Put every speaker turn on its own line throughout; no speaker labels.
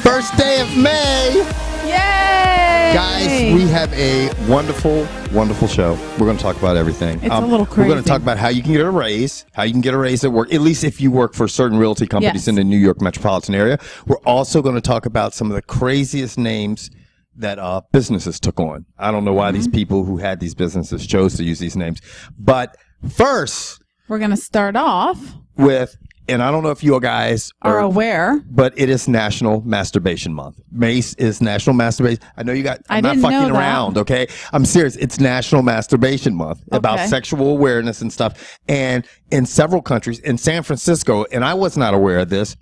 First day of May.
Yay!
Guys, we have a wonderful, wonderful show. We're going to talk about everything.
It's a little crazy.
We're going to talk about how you can get a raise, at work, at least if you work for certain realty companies in the New York metropolitan area. We're also going to talk about some of the craziest names that businesses took on. I don't know why these people who had these businesses chose to use these names. But first,
we're going to start off
with, and I don't know if you guys
are aware,
but it is National Masturbation Month. Mace is National Masturbation. I know you got, I'm not fucking around, okay? I'm serious. It's National Masturbation Month about sexual awareness and stuff. And in several countries, in San Francisco, and I was not aware of this,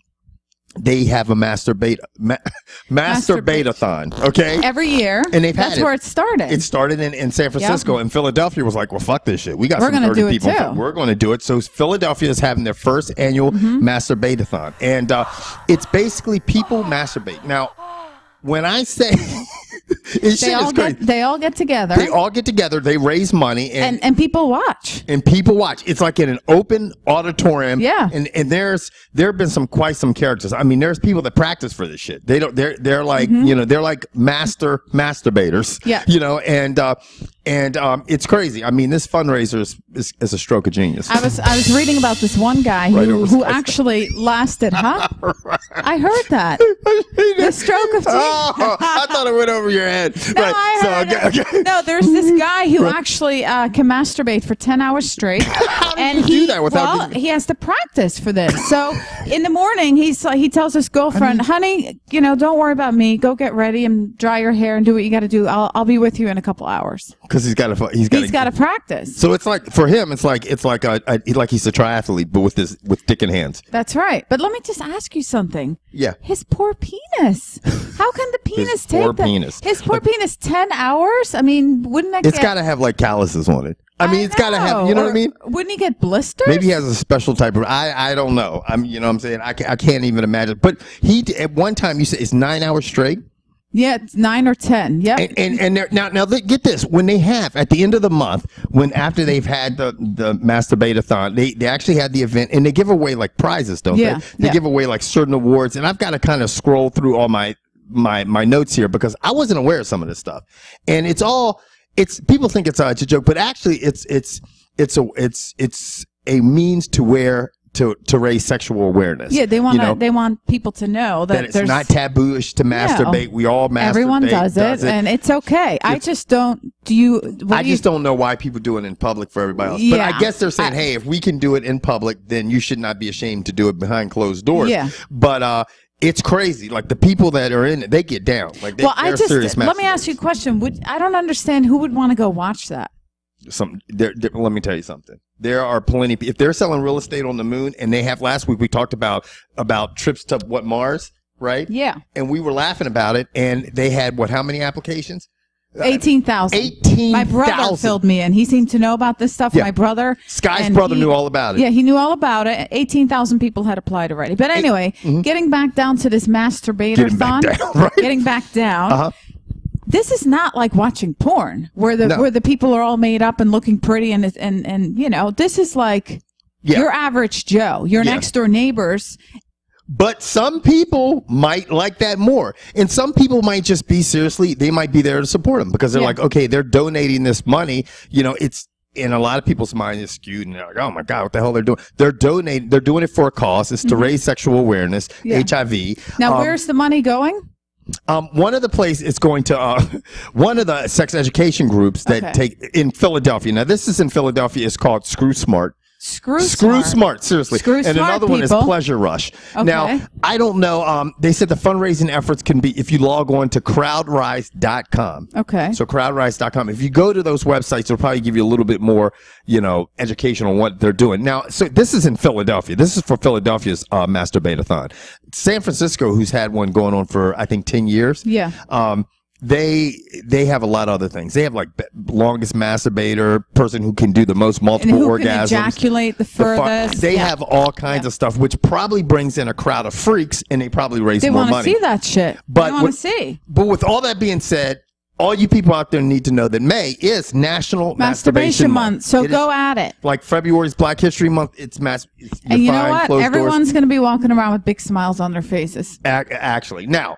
they have a Masturbate-A-Thon, okay?
Every year.
And
that's where it started.
It started in San Francisco, and Philadelphia was like, well, fuck this shit. We got some dirty people. We're going to do it. So Philadelphia is having their first annual Masturbate-A-Thon. And it's basically people masturbate. Now, when I say...
They all get together.
They all get together. They raise money.
And people watch.
And people watch. It's like in an open auditorium.
Yeah.
And there have been quite some characters. I mean, there's people that practice for this shit. They're like, you know, they're like masturbators.
Yeah.
You know, and it's crazy. I mean, this fundraiser is a stroke of genius.
I was reading about this one guy who actually lasted, huh? Right. I heard that. The stroke of genius.
Oh, I thought it went over your head.
No, No, there's this guy who actually can masturbate for 10 hours straight.
How do you do that without
he has to practice for this. So in the morning, he tells his girlfriend, honey, you know, don't worry about me. Go get ready and dry your hair and do what you got to do. I'll be with you in a couple hours.
Because he's got to
practice.
So it's like, for him, it's like he's a triathlete, but with dick in hands.
That's right. But let me just ask you something.
Yeah.
His poor penis. How can the penis take that? His poor penis, 10 hours? I mean, wouldn't that
It's got to have like calluses on it. I mean, it's got to have, you know what I mean?
Wouldn't he get blisters?
Maybe he has a special type of, I don't know. You know what I'm saying? I can't even imagine. But at one time, you said it's 9 hours straight?
Yeah, it's 9 or 10. Yeah.
And now get this. When they have, at the end of the month, after they've had the Masturbate-A-Thon, they actually had the event, and they give away like prizes, don't they? They give away like certain awards, and I've got to kind of scroll through all my notes here because I wasn't aware of some of this stuff. And people think it's a joke, but actually it's a means to raise sexual awareness.
Yeah, they want people to know that
it's not tabooish to masturbate. We all masturbate.
Everyone does it, and it's okay. I just don't. I just
don't know why people do it in public for everybody else. But I guess they're saying, hey, if we can do it in public, then you should not be ashamed to do it behind closed doors.
Yeah.
But it's crazy. Like the people that are in it, they get down. Like they're serious.
Let me ask you a question. I don't understand who would want to go watch that.
Let me tell you something. There are plenty. If they're selling real estate on the moon, and they have, last week we talked about trips to Mars, right?
Yeah.
And we were laughing about it, and they had how many applications?
18,000.
18,000.
My brother filled me in. He seemed to know about this stuff. Yeah. My brother.
Sky's brother knew all about it.
Yeah, he knew all about it. 18,000 people had applied already. But anyway, getting back down to this Masturbate-A-Thon. Getting back down. This is not like watching porn where the people are all made up and looking pretty and you know, this is like your average Joe, your next door neighbors.
But some people might like that more. And some people might just be they might be there to support them because they're like, okay, they're donating this money. You know, it's in a lot of people's mind is skewed and they're like, oh my God, what the hell they're doing? They're doing it for a cause. It's to raise sexual awareness, HIV.
Now, where's the money going?
One of the places it's going to one of the sex education groups that take in Philadelphia. Now this is in Philadelphia. It's called Screw Smart.
Screw Smart,
seriously.
And
another one is Pleasure Rush. Okay. Now, I don't know. They said the fundraising efforts can be if you log on to crowdrise.com.
Okay.
So crowdrise.com. If you go to those websites, it'll probably give you a little bit more, education on what they're doing. Now, so this is in Philadelphia. This is for Philadelphia's Masturbate-A-Thon. San Francisco, who's had one going on for, I think, 10 years.
Yeah.
They have a lot of other things. They have like longest masturbator, person who can do the most multiple orgasms.
Can ejaculate the furthest.
They have all kinds of stuff, which probably brings in a crowd of freaks, and they probably raise more money.
They want to see that shit. They want to see.
But with all that being said, all you people out there need to know that May is National Masturbation Month.
So go at it.
Like February is Black History Month. It's
and you know what? Everyone's going to be walking around with big smiles on their faces.
Actually. Now,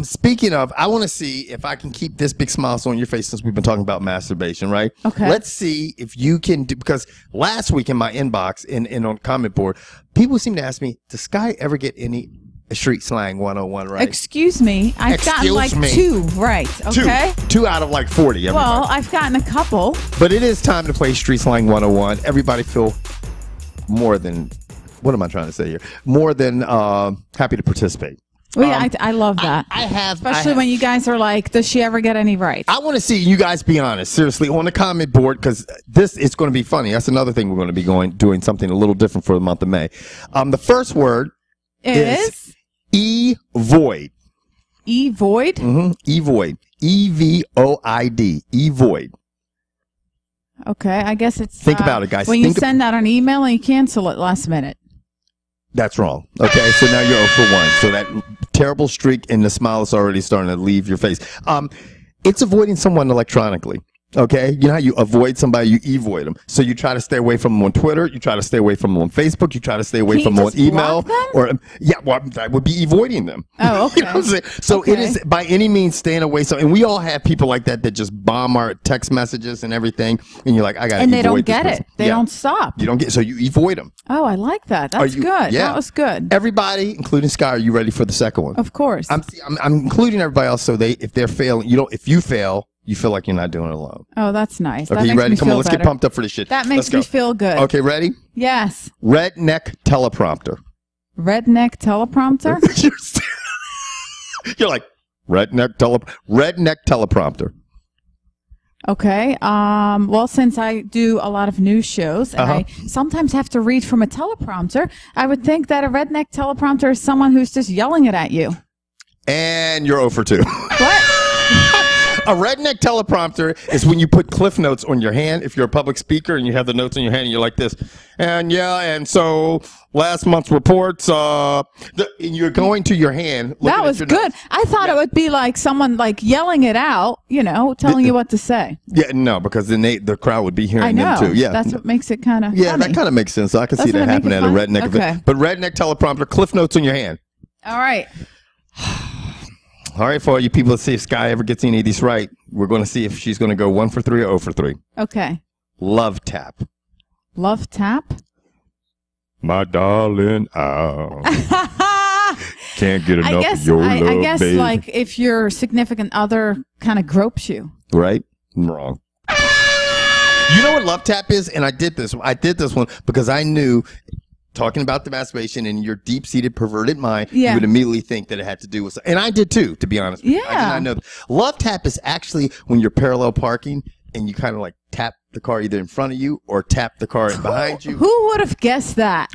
Speaking of, I want to see if I can keep this big smile on your face since we've been talking about masturbation, right?
Okay.
Let's see if you can do, because last week in my inbox and on comment board, people seem to ask me, does Sky ever get any street slang 101 right?
Excuse me. I've gotten like 2 right. Okay.
Two out of like 40. Everybody.
Well, I've gotten a couple.
But it is time to play street slang 101. Everybody feel more than, what am I trying to say here? More than happy to participate.
Well, yeah, I love that. Especially when you guys are like, does she ever get any right?
I want to see you guys be honest, seriously, on the comment board, because this is going to be funny. That's another thing we're going to be doing something a little different for the month of May. The first word is E-void.
E-void?
Mm-hmm. E-void. E-V-O-I-D. E-void.
Okay, I guess it's...
Think about it, guys.
When you send out an email and you cancel it last minute.
That's wrong. Okay, so now you're 0 for 1. So that terrible streak and the smile is already starting to leave your face. It's avoiding someone electronically. Okay, you know how you avoid somebody, you e-void them. So you try to stay away from them on Twitter, you try to stay away from them on Facebook, you try to stay away from them on email. Or yeah, well, that would be avoiding them.
Oh, okay.
You know what I'm saying? So it is by any means staying away. So, and we all have people like that just bomb our text messages and everything, and you're like, I got to.
And they don't get it. They don't stop.
You don't get. So you avoid them.
Oh, I like that. That's good.
Yeah.
That was good.
Everybody, including Sky, are you ready for the second one?
Of course.
I'm including everybody else. So if they're failing, if you fail, you feel like you're not doing it alone.
Oh, that's nice.
Okay, you ready? Come on, let's get pumped up for this shit.
That makes me feel good.
Okay, ready?
Yes.
Redneck teleprompter.
Redneck teleprompter?
You're like, redneck teleprompter.
Okay. Well, since I do a lot of news shows and I sometimes have to read from a teleprompter, I would think that a redneck teleprompter is someone who's just yelling it at you.
And you're 0 for 2.
What?
A redneck teleprompter is when you put cliff notes on your hand. If you're a public speaker and you have the notes on your hand and you're like this, and so last month's reports, you're going to your hand.
That was good. Notes. I thought it would be like someone like yelling it out, telling you what to say.
Yeah, no, because then the crowd would be hearing them too. Yeah,
that's what makes it kind of
funny. That kind of makes sense. I can see that happening at a redneck event. But redneck teleprompter, cliff notes on your hand.
All right.
All right, for all you people, let's see if Sky ever gets any of these right. We're going to see if she's going to go 1 for 3 or 0 for 3.
Okay.
Love tap.
Love tap?
My darling, I can't get enough of your love,
I guess,
baby.
like, if your significant other kind of gropes you.
Right? I'm wrong. You know what love tap is? And I did this one because I knew... Talking about the masturbation in your deep-seated perverted mind, you would immediately think that it had to do with, and I did too, to be honest.
Yeah.
I did not know. Love tap is actually when you're parallel parking and you kind of like tap the car either in front of you or tap the car behind you.
Who would have guessed that?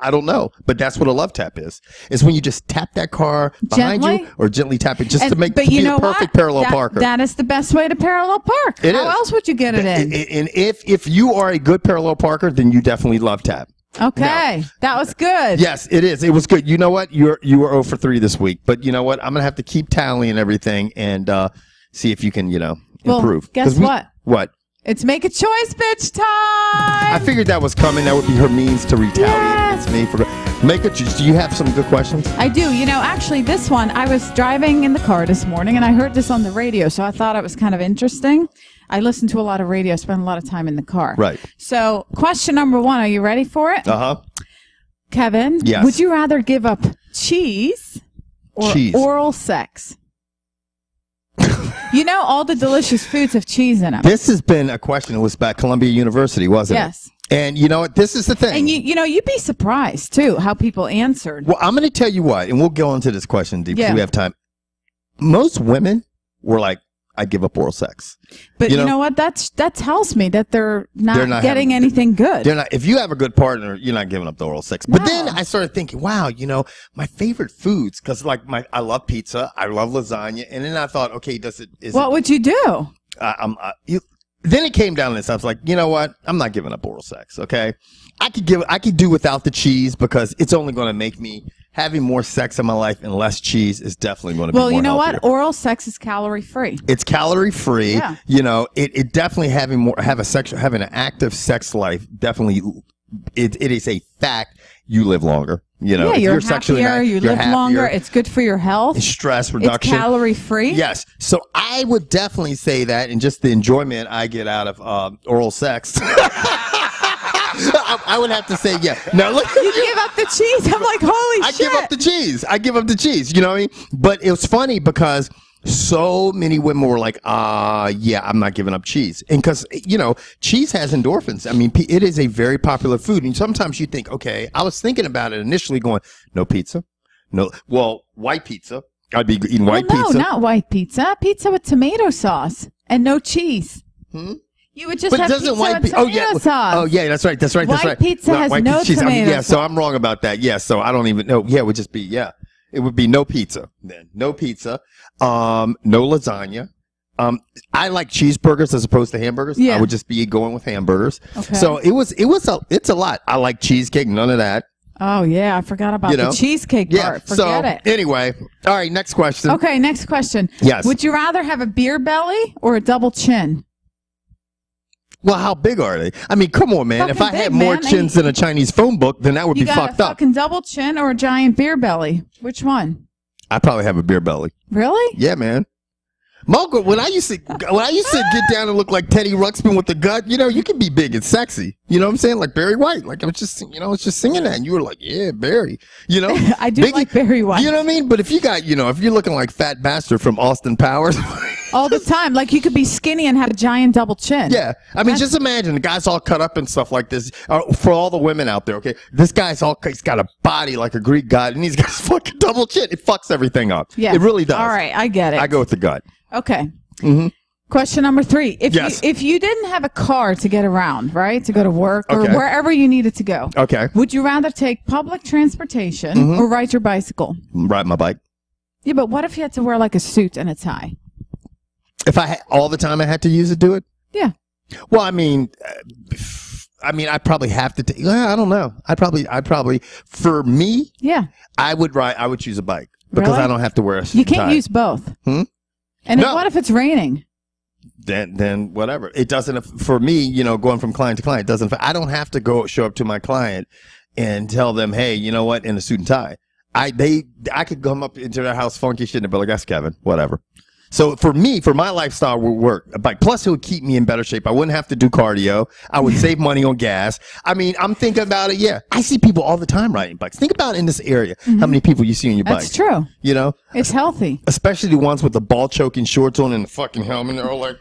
I don't know, but that's what a love tap is. It's when you just tap that car behind you or gently tap it just to make be a perfect parallel parker.
That is the best way to parallel park. How else would you get it in?
And if you are a good parallel parker, then you definitely love tap.
Okay, that was good.
Yes, it is. It was good. You know what? You were 0 for 3 this week, but you know what? I'm gonna have to keep tallying everything and see if you can, improve.
Well, guess what?
What?
It's make a choice, bitch time.
I figured that was coming. That would be her means to retaliate against me for make a choice. Do you have some good questions?
I do. Actually, this one I was driving in the car this morning and I heard this on the radio, so I thought it was kind of interesting. I listen to a lot of radio. I spend a lot of time in the car.
Right.
So, question number 1. Are you ready for it? Kevin,
yes.
Would you rather give up cheese or oral sex? All the delicious foods have cheese in them.
This has been a question. It was about Columbia University, wasn't it?
Yes.
And you know what? This is the thing.
And you'd be surprised, too, how people answered.
Well, I'm going to tell you what, and we'll go into this question deep because we have time. Most women were like, I give up oral sex.
But you know what? That tells me that they're not getting anything good.
They're not. If you have a good partner, you're not giving up the oral sex. But then I started thinking, wow, my favorite foods, because I love pizza, I love lasagna, and then I thought, okay,
what would you do?
Then it came down to this. I was like, you know what? I'm not giving up oral sex. Okay, I could do without the cheese because it's only going to make me having more sex in my life and less cheese is definitely going to be more
you know
healthier.
What? Oral sex is calorie free.
It's calorie free.
Yeah.
It definitely having an active sex life definitely it is a fact you live longer. You know,
yeah,
if
you're
you're sexually
happier, you live longer. It's good for your health.
It's stress reduction.
It's calorie free.
Yes. So I would definitely say that, and just the enjoyment I get out of oral sex. I would have to say, yeah. Now look,
you give up the cheese. I'm like, holy shit.
I give up the cheese. I give up the cheese. You know what I mean? But it was funny because so many women were like, yeah, I'm not giving up cheese. And because, you know, cheese has endorphins. I mean, it is a very popular food. And sometimes you think, okay, I was thinking about it initially going, no pizza. No, well, white pizza. I'd be eating white pizza.
No, not white pizza. Pizza with tomato sauce and no cheese. You would just have pizza with tomato sauce.
Oh, yeah, that's right. That's right. That's right.
White pizza has no tomato sauce.
So I'm wrong about that. Yeah, so I don't even know. Yeah, it would just be, yeah. It would be no pizza then. No pizza. No lasagna. I like cheeseburgers as opposed to hamburgers.
Yeah.
I would just be going with hamburgers.
Okay.
So it's a lot. I like cheesecake. None of that.
Oh, yeah. I forgot about the cheesecake part. Forget it.
Anyway. All right. Next question.
Okay. Next question.
Yes.
Would you rather have a beer belly or a double chin?
Well, how big are they? I mean, come on, man.
Fucking
if I had more chins than a Chinese phone book, then that would be fucked up.
You got a fucking double chin or a giant beer belly? Which one?
I probably have a beer belly.
Really?
Yeah, man. Margaret, when I used to get down and look like Teddy Ruxpin with the gut, you know, you can be big and sexy. You know what I'm saying? Like Barry White. Like I was just singing that, and you were like, yeah, Barry. You know,
I do like Barry White.
You know what I mean? But if you got, you know, if you're looking like Fat Bastard from Austin Powers.
All the time. Like you could be skinny and have a giant double chin.
Yeah. I mean, just imagine the guy's all cut up and stuff like this. For all the women out there, okay? This guy's he's got a body like a Greek god, and he's got a fucking double chin. It fucks everything up. Yeah. It really does.
All right. I get it.
I go with the gut.
Okay. Question number 3. If you didn't have a car to get around, right? To go to work or wherever you needed to go.
Okay.
Would you rather take public transportation or ride your bicycle?
Ride my bike.
Yeah, but what if you had to wear like a suit and a tie?
If I had all the time I had to use it, do it?
Yeah.
Well, I mean, I'd probably have to take, I don't know. I'd probably, for me, I would choose a bike because I don't have to wear a suit.
You can't use both. And what if it's raining?
Then whatever. It doesn't, for me, you know, going from client to client, I don't have to show up to my client and tell them, hey, you know what, in a suit and tie. I could come up into their house funky shit and be like, that's Kevin, whatever. So for me, for my lifestyle, would work a bike. Plus, it would keep me in better shape. I wouldn't have to do cardio. I would save money on gas. I mean, I'm thinking about it. Yeah, I see people all the time riding bikes. Think about in this area how many people you see on your bike.
That's true.
You know,
it's healthy.
Especially the ones with the ball choking shorts on and the fucking helmet. They're all like,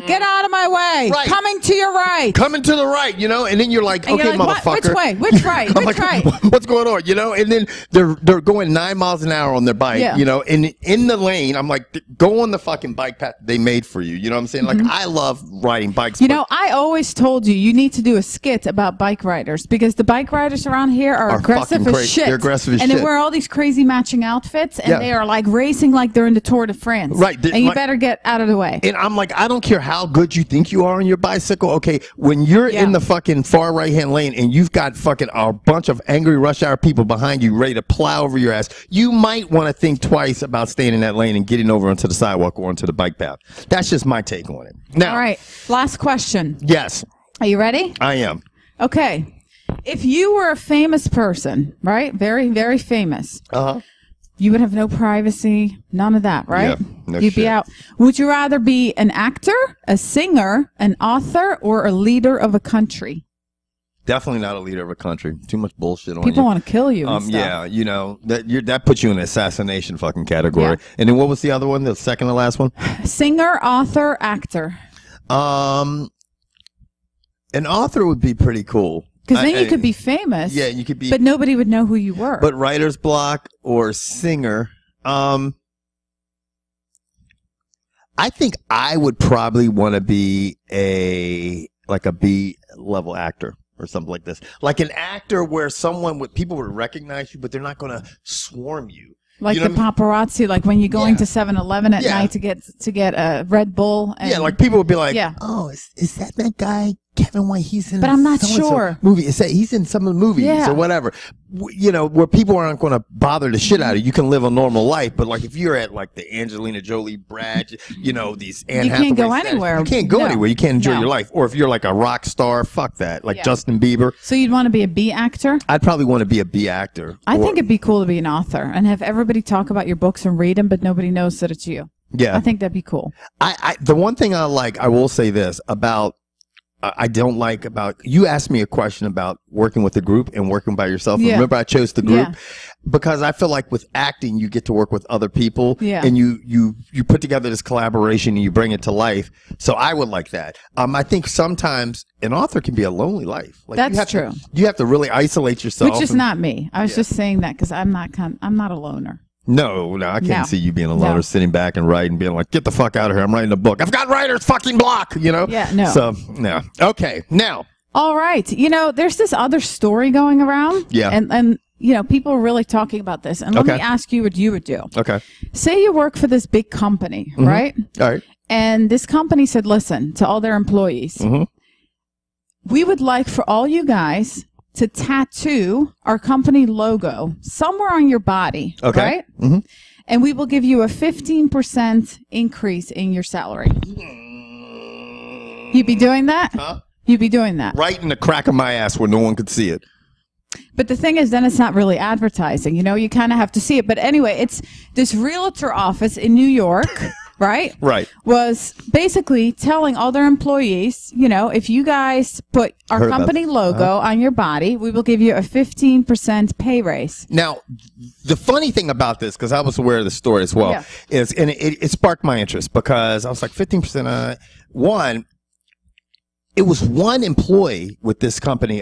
get out of my way. Right. Coming to your right.
Coming to the right. You know, and then you're like, okay, motherfucker.
What? Which way? Which right? Which right?
What's going on? You know, and then they're going 9 miles an hour on their bike. Yeah. You know, and in the lane, I'm like, go on the fucking bike path they made for you. You know what I'm saying? Like, I love riding bikes.
You know, I always told you need to do a skit about bike riders because the bike riders around here are aggressive as shit.
They're aggressive as shit.
And they wear all these crazy matching outfits and they are like racing like they're in the Tour de France. Right. And you better get out of the way.
And I'm like, I don't care how good you think you are on your bicycle. Okay, when you're in the fucking far right-hand lane and you've got fucking a bunch of angry rush hour people behind you ready to plow over your ass, you might want to think twice about staying in that lane and getting over onto the sidewalk or onto the bike path. That's just my take on it. Now,
all right, last question.
Yes.
Are you ready?
I am.
Okay. If you were a famous person, right? Very, very famous. You would have no privacy, none of that, right?
Yeah, no
You'd
shit.
be out. Would you rather be an actor, a singer, an author, or a leader of a country?
Definitely not a leader of a country. Too much bullshit on you.
People want to kill you.
Yeah, you know that puts you in the assassination fucking category. Yeah. And then what was the other one? The second to last one?
Singer, author, actor.
An author would be pretty cool.
Because then you could be famous.
Yeah, you could be.
But nobody would know who you were.
But writer's block or singer. I think I would probably want to be a B-level actor or something like this. Like an actor where people would recognize you, but they're not going to swarm you.
Like the paparazzi, like when you're going to 7-Eleven at night to get a Red Bull. And,
like people would be like, oh, is that guy Kevin White, he's in.
But I'm not sure.
Movie. He's in some of the movies or whatever. You know, where people aren't going to bother the shit out of you. You can live a normal life, but like if you're at like the Angelina Jolie, Brad, you know, these Anne Hathaway,
can't go anywhere.
You can't go anywhere. You can't enjoy your life. Or if you're like a rock star, fuck that. Like Justin Bieber.
So you'd want to be a B actor?
I'd probably want to be a B actor.
I think it'd be cool to be an author and have everybody talk about your books and read them, but nobody knows that it's you.
Yeah,
I think that'd be cool.
The one thing I will say this about. I don't like about, you asked me a question about working with a group and working by yourself. Yeah. Remember I chose the group because I feel like with acting, you get to work with other people and you put together this collaboration and you bring it to life. So I would like that. I think sometimes an author can be a lonely life. Like
That's true.
You have to really isolate yourself.
Which is not me. I was just saying that because I'm not a loner.
No, I can't see you being a loner, sitting back and writing, being like, get the fuck out of here. I'm writing a book. I've got writer's fucking block, you know?
Yeah, no.
So, no. Okay, now.
All right. You know, there's this other story going around.
Yeah.
And you know, people are really talking about this. And let me ask you what you would do.
Okay.
Say you work for this big company, right?
All right.
And this company said, listen, to all their employees, we would like for all you guys to tattoo our company logo somewhere on your body, right? And we will give you a 15% increase in your salary. You'd be doing that?
Huh?
You'd be doing that.
Right in the crack of my ass where no one could see it.
But the thing is, then it's not really advertising. You know, you kind of have to see it. But anyway, it's this realtor office in New York, right?
Right.
Was basically telling all their employees, you know, if you guys put our company logo on your body, we will give you a 15% pay raise.
Now, the funny thing about this, because I was aware of the story as well, is, and it sparked my interest because I was like 15%. One, it was one employee with this company,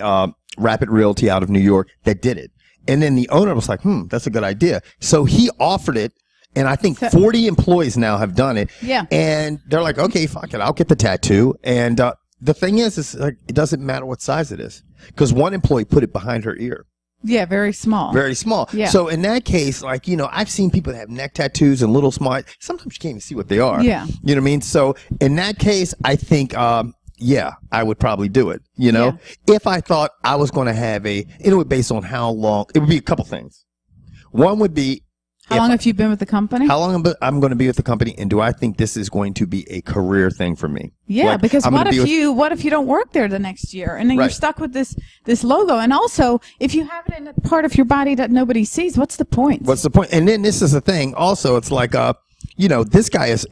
Rapid Realty out of New York, that did it. And then the owner was like, that's a good idea. So he offered it. And I think 40 employees now have done it.
Yeah.
And they're like, okay, fuck it. I'll get the tattoo. And the thing is like, it doesn't matter what size it is. Because one employee put it behind her ear.
Yeah, very small.
Very small.
Yeah.
So in that case, like, you know, I've seen people that have neck tattoos and little small. Sometimes you can't even see what they are.
Yeah.
You know what I mean? So in that case, I think, yeah, I would probably do it. You know, if I thought I was going to have it would based on how long, it would be a couple things. One would be,
how long have you been with the company?
How long I'm going to be with the company, and do I think this is going to be a career thing for me?
Yeah, like, because what if you don't work there the next year, and then you're stuck with this logo? And also, if you have it in a part of your body that nobody sees, what's the point?
What's the point? And then this is the thing. Also, it's like you know, this guy is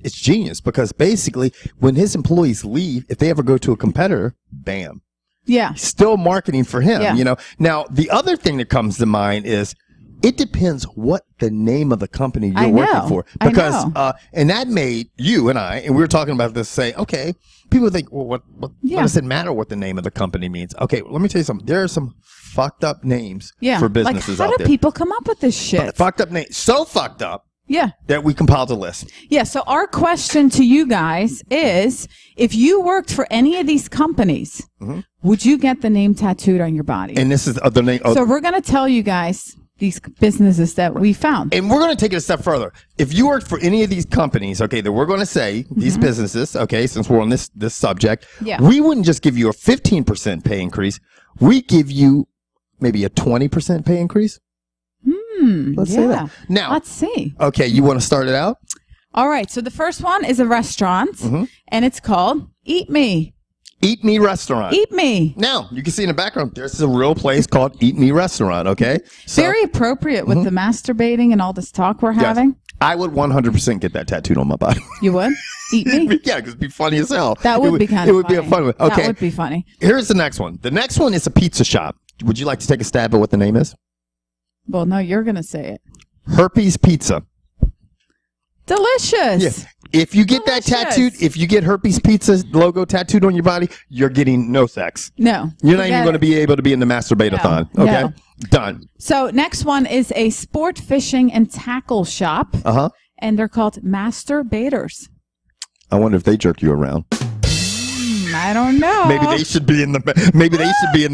genius because basically, when his employees leave, if they ever go to a competitor, bam.
Yeah.
Still marketing for him. You know. Now, the other thing that comes to mind is, it depends what the name of the company you're working for. Because, and that made you and we were talking about this, say, okay, people think, well, what does it matter what the name of the company means? Okay, let me tell you something. There are some fucked up names for businesses out there.
How do people come up with this shit?
Fucked up names. So fucked up.
Yeah.
That we compiled a list.
Yeah. So our question to you guys is, if you worked for any of these companies, would you get the name tattooed on your body? And
this is the name.
So we're going to tell you guys these businesses that we found.
And we're going to take it a step further. If you work for any of these companies, okay, that we're going to say, these businesses, okay, since we're on this subject, we wouldn't just give you a 15% pay increase. We give you maybe a 20% pay increase. Let's say that. Now,
let's see.
Okay, you want to start it out?
All right. So the first one is a restaurant, and it's called Eat Me.
Eat Me Restaurant.
Eat Me.
Now, you can see in the background, there's a real place called Eat Me Restaurant, okay? So,
very appropriate with the masturbating and all this talk we're having.
I would 100% get that tattooed on my body.
You would? Eat Me?
Yeah, because it'd be funny as hell.
That would be kind of funny.
It would be a fun one. Okay.
That would be funny.
Here's the next one. The next one is a pizza shop. Would you like to take a stab at what the name is?
Well, no, you're going to say it.
Herpes Pizza.
Delicious.
Yeah. If you get that tattooed, if you get Herpes Pizza logo tattooed on your body, you're getting no sex.
No.
You're not even going to be able to be in the Masturbate-A-Thon.
No.
Okay?
No.
Done.
So next one is a sport fishing and tackle shop. And they're called Masturbators.
I wonder if they jerk you around.
I don't know.
Maybe they should be in the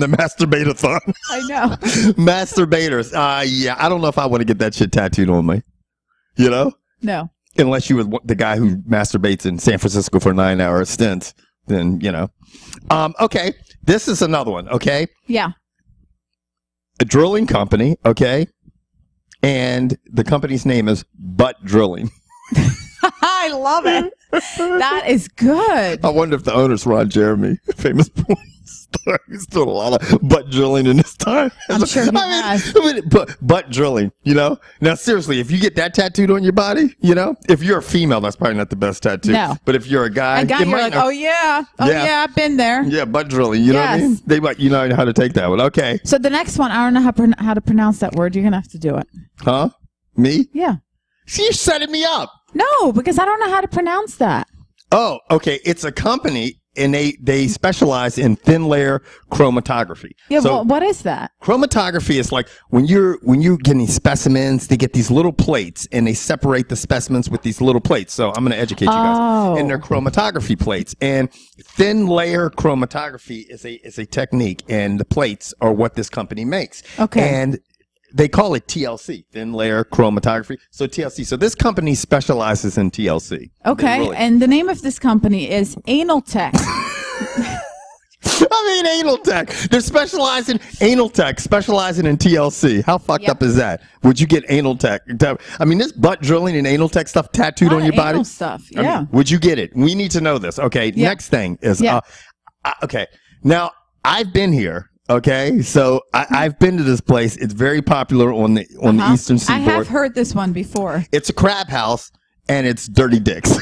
Masturbate-A-Thon.
I know.
Masturbators. Yeah, I don't know if I want to get that shit tattooed on me. You know?
No.
Unless you were the guy who masturbates in San Francisco for 9-hour stints. then, you know. Okay, this is another one, okay?
Yeah.
A drilling company, okay? And the company's name is Butt Drilling.
I love it. That is good.
I wonder if the owner's Ron Jeremy, famous porn star. He's doing a lot of butt drilling in his time.
I'm sure he has.
Butt drilling, you know? Now, seriously, if you get that tattooed on your body, you know? If you're a female, that's probably not the best tattoo.
No.
But if you're a guy,
you're like, oh, yeah. Oh, yeah, I've been there.
Yeah, butt drilling. You know what I mean? They might, you know how to take that one. Okay.
So the next one, I don't know how to pronounce that word. You're going to have to do it.
Huh? Me?
Yeah.
See, you're setting me up.
No, because I don't know how to pronounce that.
Oh, okay. It's a company, and they specialize in thin layer chromatography.
Yeah,
so
well, what is that?
Chromatography is like when you're getting specimens, they get these little plates, and they separate the specimens with these little plates. So I'm going to educate you guys. And they're chromatography plates. And thin layer chromatography is a technique, and the plates are what this company makes.
Okay.
And they call it TLC, thin layer chromatography. So TLC. So this company specializes in TLC.
Okay, really. And the name of this company is Anal Tech.
I mean, Anal Tech. They're specializing Anal Tech, specializing in TLC. How fucked up is that? Would you get Anal Tech? I mean, this butt drilling and Anal Tech stuff tattooed on your body.
Anal stuff. Yeah.
I mean, would you get it? We need to know this. Okay. Yeah. Next thing is. Okay. Now I've been here. Okay, so I've been to this place. It's very popular on the Eastern Seaboard.
I have heard this one before.
It's a crab house, and it's Dirty Dicks.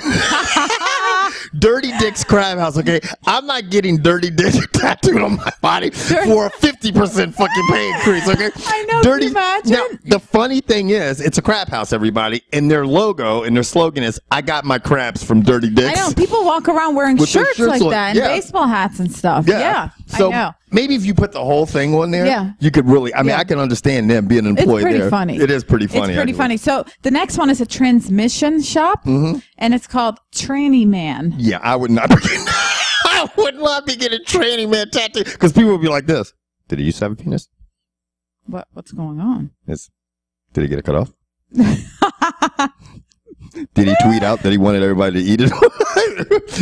Dirty Dicks Crab House. Okay, I'm not getting Dirty Dicks tattooed on my body for a 50% fucking pay increase. Okay,
I know.
Dirty.
Can you imagine?
Now, the funny thing is, it's a crab house, everybody, and their logo and their slogan is, "I got my crabs from Dirty Dicks."
I know. People walk around wearing shirts like that and baseball hats and stuff. Yeah.
So
I know.
Maybe if you put the whole thing on there, you could really. I mean, I can understand them being employed there.
It's pretty funny.
It is pretty funny.
It's pretty funny. So the next one is a transmission shop, and it's called Tranny Man.
Yeah, I would not. I would not be getting Tranny Man tattoo because people would be like this. Did he used to have a penis?
What's going on?
Did he get it cut off? Did he tweet out that he wanted everybody to eat it?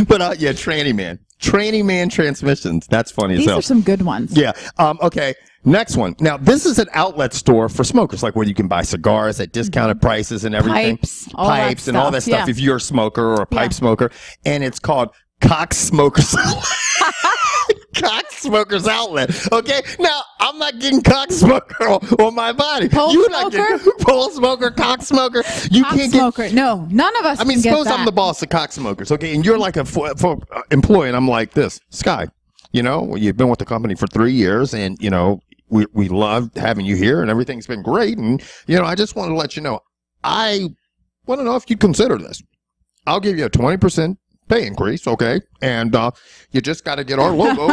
But yeah, Tranny Man. Tranny Man transmissions. That's funny as hell.
These are some good ones.
Yeah. Okay. Next one. Now, this is an outlet store for smokers, like where you can buy cigars at discounted prices and everything. Pipes and all that stuff if you're a smoker or a pipe smoker. And it's called Cock Smokers Cock Smokers Outlet. Okay? Now, I'm not getting cock smoker on my body.
You're not getting
pole smoker, cock smoker. You
cock
can't
smoker.
get.
No, none of us.
I mean, suppose I'm the boss of cock smokers, okay? And you're like a employee, and I'm like this, Sky. You know, you've been with the company for 3 years, and you know we loved having you here, and everything's been great. And you know, I just want to let you know, I want to know if you'd consider this. I'll give you a 20% pay increase, okay? And you just got to get our logo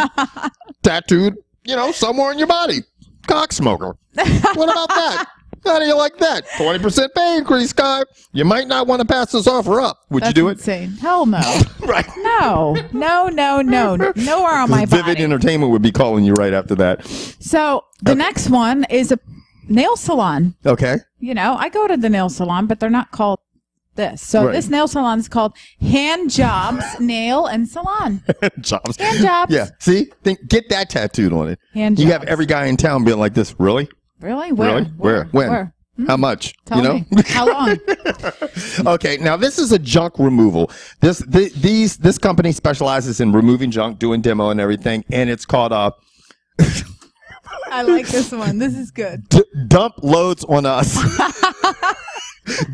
tattooed, you know, somewhere on your body. Cock smoker. What about that? How do you like that? 20% pay increase, Sky. You might not want to pass this offer up. Would you do it?
Insane. Hell no.
Right.
No. Nowhere on my body.
Vivid Entertainment would be calling you right after that.
So the next one is a nail salon.
Okay.
You know, I go to the nail salon, but they're not called this. So this nail salon is called Hand Jobs Nail and Salon. Hand Jobs.
Yeah. See? Get that tattooed on it.
Hand jobs.
You have every guy in town being like this. Really?
Really? Where?
Where? When? How much?
Tell me. How long?
Okay, now this is a junk removal. This company specializes in removing junk, doing demo and everything, and it's called
I like this one. This is good.
Dump loads on us.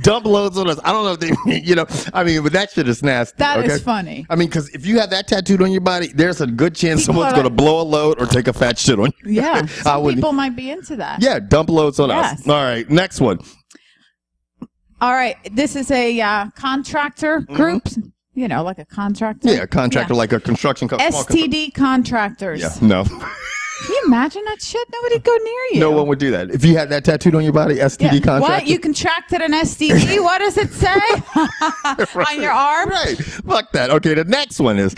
Dump loads on us. I don't know if they, you know, I mean, but that shit is nasty.
That is funny.
I mean, because if you have that tattooed on your body, there's a good chance someone's going to blow a load or take a fat shit on you.
Yeah. Some people might be into that.
Yeah. Dump loads on us. All right. Next one.
All right. This is a contractor group. You know, like a contractor.
Yeah. A contractor, like a construction company.
STD contractors.
Yeah. No.
Can you imagine that shit? Nobody'd go near you.
No one would do that. If you had that tattooed on your body, STD contractor.
What? You contracted an STD? What does it say? On your arm?
Right. Fuck that. Okay, the next one is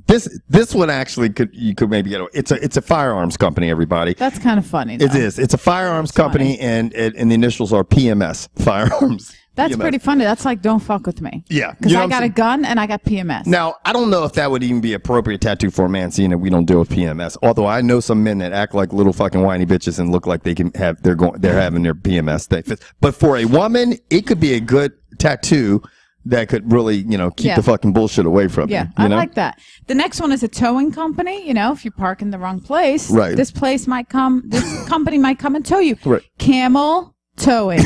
this one actually you could maybe get it's a firearms company, everybody.
That's kind of funny, though.
It is. It's a firearms company and the initials are PMS, firearms.
That's pretty funny. That's like, don't fuck with me.
Yeah.
Because I got a gun and I got PMS.
Now, I don't know if that would even be appropriate tattoo for a man, seeing that we don't deal with PMS. Although I know some men that act like little fucking whiny bitches and look like they can have, they're having their PMS thing. But for a woman, it could be a good tattoo that could really, keep the fucking bullshit away from you.
Yeah, I like that. The next one is a towing company. If you park in the wrong place, this company might come and tow you.
Right.
Camel towing.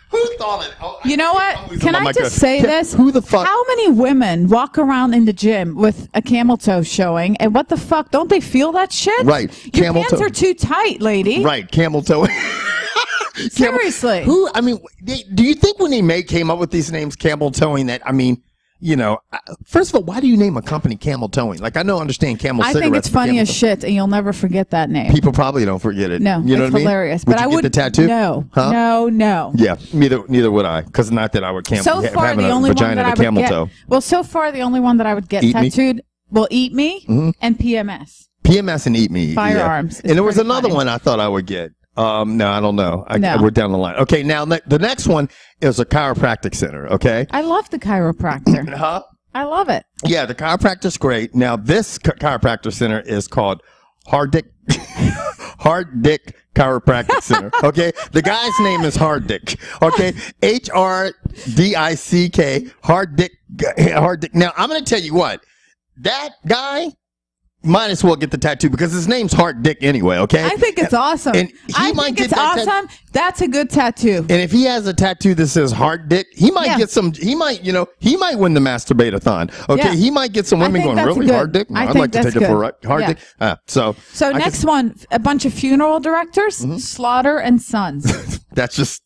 Who thought it? Oh,
you know what? Can I just say this?
Who the fuck?
How many women walk around in the gym with a camel toe showing? And what the fuck? Don't they feel that shit?
Right.
Your pants are too tight, lady.
Right. Camel toe.
Seriously.
Do you think when they came up with these names, camel towing, that, first of all, why do you name a company Camel Towing? I understand Camel cigarettes.
I think it's funny as shit, and you'll never forget that name.
People probably don't forget it.
No,
you know
it's
what
hilarious.
I mean?
But I would
get the tattoo.
No,
huh?
No.
Yeah, neither would I. Because not that I would
so far,
having
the
a
only
vagina
one that
to camel toe.
Well, so far the only one that I would get tattooed will Eat Me and PMS.
PMS and Eat Me.
Firearms.
Yeah. And there was another one I thought I would get. No, I don't know. We're down the line. Okay, now the next one is a chiropractic center. Okay.
I love the chiropractor.
Huh?
I love it.
Yeah, the chiropractor's great. Now, this chiropractor center is called Hard Dick Chiropractic Center. Okay, the guy's name is Hard Dick. Okay, HRDICK. Hard Dick. Now, I'm going to tell you what. That guy might as well get the tattoo because his name's Hard Dick anyway, okay?
I think it's awesome.
And
I think it's awesome. That's a good tattoo.
And if he has a tattoo that says Hard Dick, he might get some, he might win the Masturbate-A-Thon. Okay, he might get some women going, really, Hard Dick? I'd like to take it for Hard Dick. So
next one, a bunch of funeral directors, Slaughter and Sons.
That's just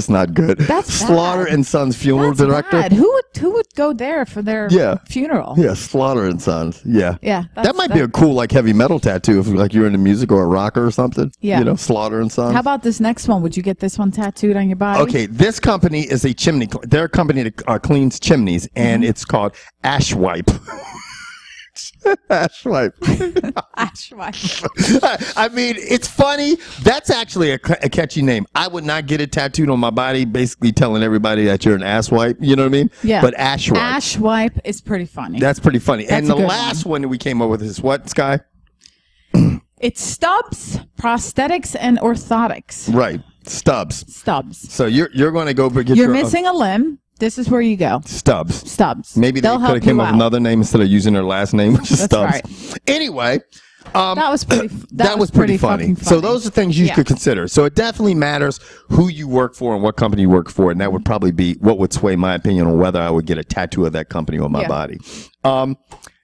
not good.
That's
Slaughter and Sons funeral director.
Bad. Who would go there for their funeral?
Yeah, Slaughter and Sons. Yeah.
Yeah.
That might be a cool heavy metal tattoo if you're into music or a rocker or something.
Yeah.
Slaughter and Sons.
How about this next one? Would you get this one tattooed on your body?
Okay, this company is a chimney. They're a company that cleans chimneys, and it's called Ashwipe. Ashwipe.
Ashwipe.
I mean, it's funny. That's actually a catchy name. I would not get it tattooed on my body, basically telling everybody that you're an asswipe. You know what I mean?
Yeah.
But Ashwipe.
Ashwipe is pretty funny.
That's pretty funny. And the last one that we came up with is what, Sky?
It's stubs, prosthetics, and orthotics.
Right. Stubs. So you're going to go get
You're missing a limb. This is where you go.
Stubs. Maybe they could have came up with another name instead of using their last name, which is Stubbs. Right. Anyway,
that was pretty funny.
So those are things you could consider. So it definitely matters who you work for and what company you work for, and that would probably be what would sway my opinion on whether I would get a tattoo of that company on my body.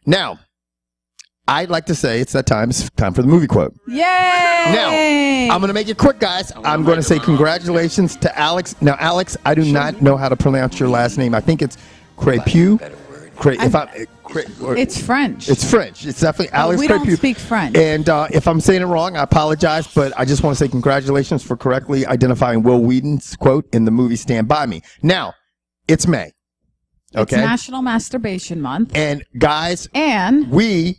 Now, I'd like to say it's that time. It's time for the movie quote.
Yay!
Now, I'm going to make it quick, guys. I'm going to say congratulations to Alex. Now, Alex, I do not know how to pronounce your last name. I think it's Crépeau.
It's French.
It's French. It's definitely Alex Crépeau.
We don't speak French.
And if I'm saying it wrong, I apologize, but I just want to say congratulations for correctly identifying Will Wheaton's quote in the movie Stand By Me. Now, it's May. Okay?
It's National Masturbation Month.
And, guys, we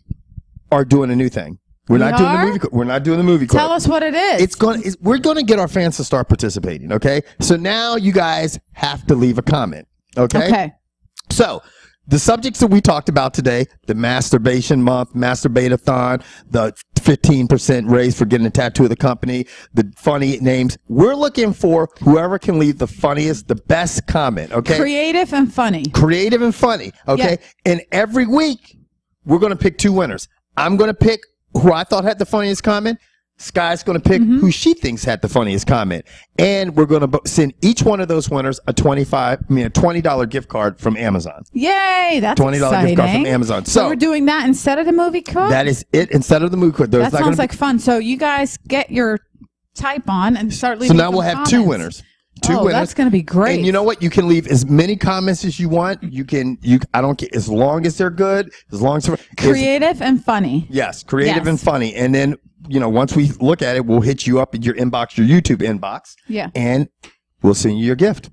are doing a new thing. We're not doing the movie. We're not doing the movie.
Tell us what it is.
We're going to get our fans to start participating. Okay. So now you guys have to leave a comment. Okay.
Okay.
So the subjects that we talked about today: the Masturbation Month, Masturbate-A-Thon, the 15% raise for getting a tattoo of the company, the funny names. We're looking for whoever can leave the funniest, the best comment. Okay.
Creative and funny.
Creative and funny. Okay. Yeah. And every week we're going to pick 2 winners. I'm going to pick who I thought had the funniest comment. Sky's going to pick who she thinks had the funniest comment. And we're going to send each one of those winners a $20 gift card from Amazon.
Yay, that's $20
gift card from Amazon.
So we're doing that instead of the movie quote?
That is it, instead of the movie quote.
That sounds like fun. So you guys get your type on and start leaving
So now we'll have comments. 2 winners. 2 winners.
That's going to be great.
And you know what? You can leave as many comments as you want. I don't care, as long as they're good, as long as they're
creative and funny.
Yes, creative and funny. And then, once we look at it, we'll hit you up in your inbox, your YouTube inbox.
Yeah.
And we'll send you your gift.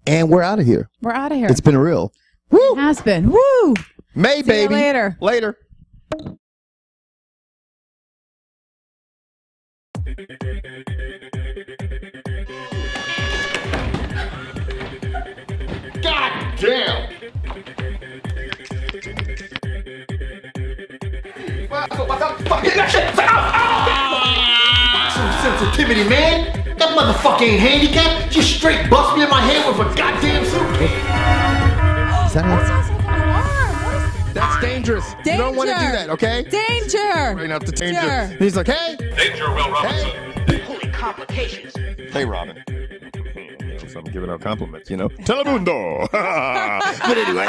And we're out of here.
We're out of here.
It's been real. Woo!
It has been. Woo!
May,
See
baby.
You later.
Later. God damn! Some sensitivity, man. That motherfucker ain't handicapped. Just straight bust me in my head with a goddamn suitcase.
That sounds like an alarm. What is that?
That's dangerous.
Danger.
You don't want to do that, okay?
Danger.
Right out the danger. He's like, hey.
Danger, Will Robinson.
Hey.
Holy complications.
Hey, Robin. So I'm giving out compliments, you know. Telemundo. But anyway,